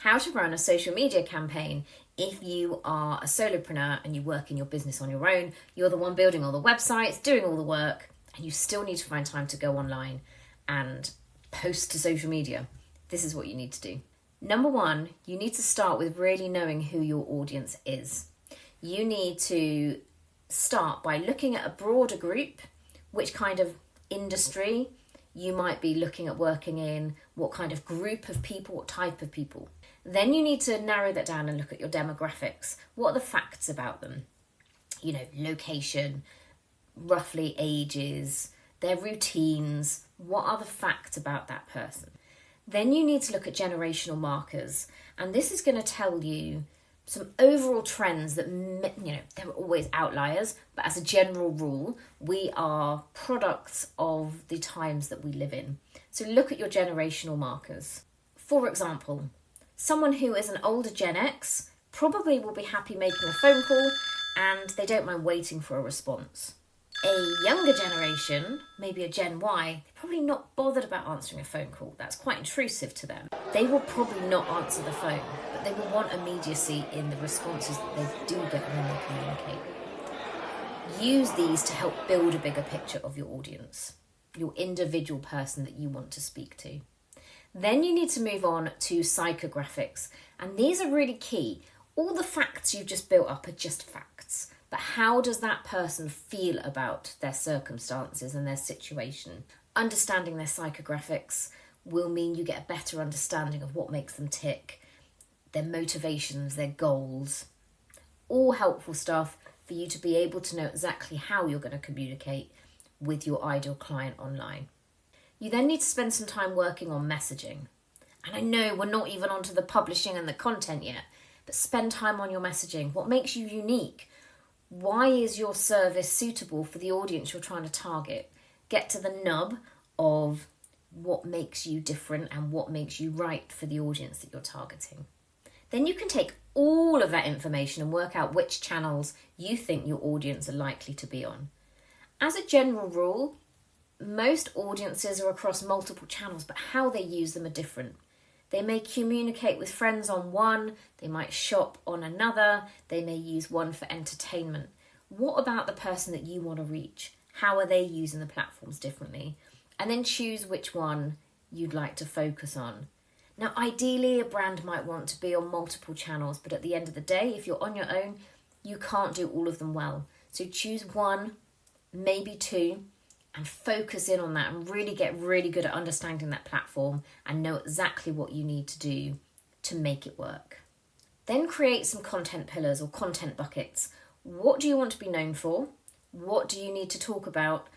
how to run a social media campaign if you are a solopreneur and you work in your business on your own. You're the one building all the websites, doing all the work, and you still need to find time to go online and post to social media. This is what you need to do. Number one, you need to start with really knowing who your audience is. You need to start by looking at a broader group, which kind of industry you might be looking at working in, what kind of group of people, what type of people. Then you need to narrow that down and look at your demographics. What are the facts about them? You know, location, roughly ages, their routines. What are the facts about that person? Then you need to look at generational markers. And this is going to tell you some overall trends that, you know, there are always outliers, but as a general rule, we are products of the times that we live in. So look at your generational markers. For example, someone who is an older Gen X probably will be happy making a phone call and they don't mind waiting for a response. A younger generation, maybe a Gen Y, they're probably not bothered about answering a phone call. That's quite intrusive to them. They will probably not answer the phone, but they will want immediacy in the responses that they do get when they communicate. Use these to help build a bigger picture of your audience, your individual person that you want to speak to. Then you need to move on to psychographics, and these are really key. All the facts you've just built up are just facts. But how does that person feel about their circumstances and their situation? Understanding their psychographics will mean you get a better understanding of what makes them tick, their motivations, their goals. All helpful stuff for you to be able to know exactly how you're going to communicate with your ideal client online. You then need to spend some time working on messaging. And I know we're not even onto the publishing and the content yet, but spend time on your messaging. What makes you unique? Why is your service suitable for the audience you're trying to target? Get to the nub of what makes you different and what makes you right for the audience that you're targeting. Then you can take all of that information and work out which channels you think your audience are likely to be on. As a general rule, most audiences are across multiple channels, but how they use them are different. They may communicate with friends on one, they might shop on another, they may use one for entertainment. What about the person that you want to reach? How are they using the platforms differently? And then choose which one you'd like to focus on. Now, ideally, a brand might want to be on multiple channels, but at the end of the day, if you're on your own, you can't do all of them well. So choose one, maybe two, and focus in on that and really get really good at understanding that platform and know exactly what you need to do to make it work. Then create some content pillars or content buckets. What do you want to be known for? What do you need to talk about?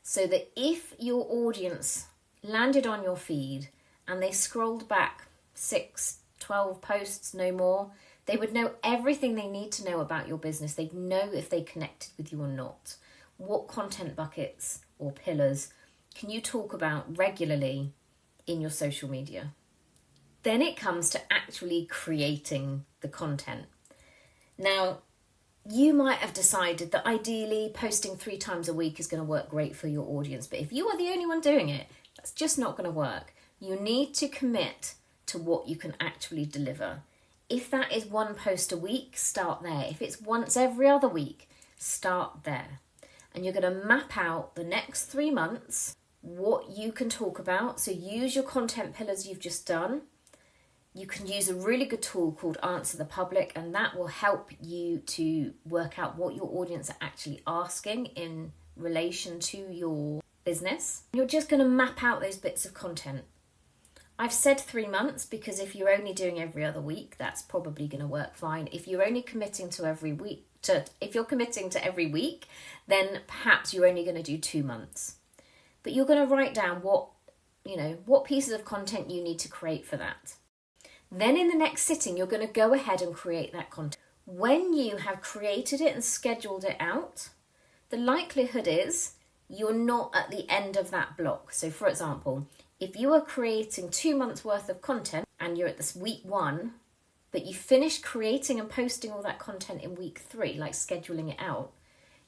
So that if your audience landed on your feed and they scrolled back 6, 12 posts, no more, they would know everything they need to know about your business. They'd know if they connected with you or not. What content buckets or pillars can you talk about regularly in your social media? Then it comes to actually creating the content. Now, you might have decided that ideally posting 3 times a week is going to work great for your audience, but if you are the only one doing it, that's just not going to work. You need to commit to what you can actually deliver. If that is 1 post a week, start there. If it's once every other week, start there. And you're going to map out the next 3 months what you can talk about. So use your content pillars you've just done. You can use a really good tool called Answer the Public, and that will help you to work out what your audience are actually asking in relation to your business. You're just going to map out those bits of content. I've said 3 months because if you're only doing every other week, that's probably going to work fine. If you're only committing to every week, if you're committing to every week, then perhaps you're only going to do 2 months. But you're going to write down what pieces of content you need to create for that. Then in the next sitting, you're going to go ahead and create that content. When you have created it and scheduled it out, the likelihood is you're not at the end of that block. So for example, if you are creating 2 months worth of content and you're at this week 1, but you finish creating and posting all that content in week 3, like scheduling it out,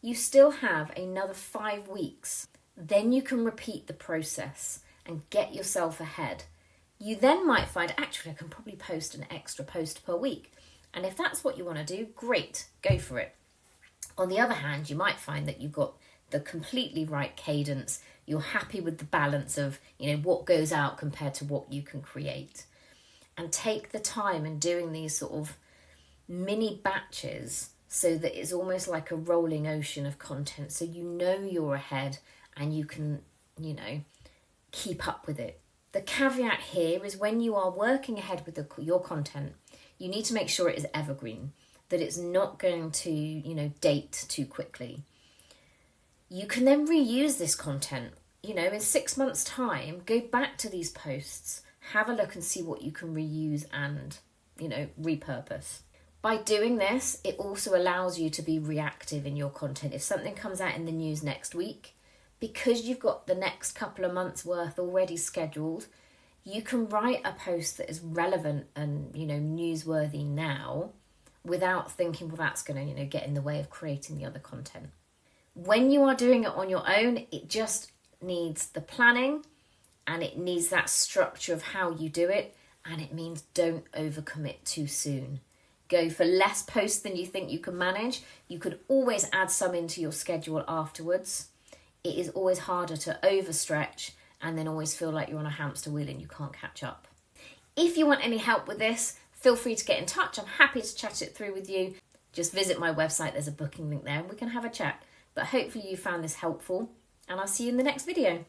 you still have another 5 weeks. Then you can repeat the process and get yourself ahead. You then might find, actually, I can probably post an extra post per week. And if that's what you want to do, great, go for it. On the other hand, you might find that you've got the completely right cadence. You're happy with the balance of, what goes out compared to what you can create. And take the time in doing these sort of mini batches so that it's almost like a rolling ocean of content. So you're ahead and you can, keep up with it. The caveat here is when you are working ahead with your content, you need to make sure it is evergreen, that it's not going to, date too quickly. You can then reuse this content. In 6 months' time, go back to these posts, have a look and see what you can reuse and, repurpose. By doing this, it also allows you to be reactive in your content. If something comes out in the news next week, because you've got the next couple of months worth already scheduled, you can write a post that is relevant and, newsworthy now without thinking, well, that's going to, get in the way of creating the other content. When you are doing it on your own, it just needs the planning and it needs that structure of how you do it. And it means don't overcommit too soon. Go for less posts than you think you can manage. You could always add some into your schedule afterwards. It is always harder to overstretch and then always feel like you're on a hamster wheel and you can't catch up. If you want any help with this, feel free to get in touch. I'm happy to chat it through with you. Just visit my website. There's a booking link there and we can have a chat. But hopefully you found this helpful and I'll see you in the next video.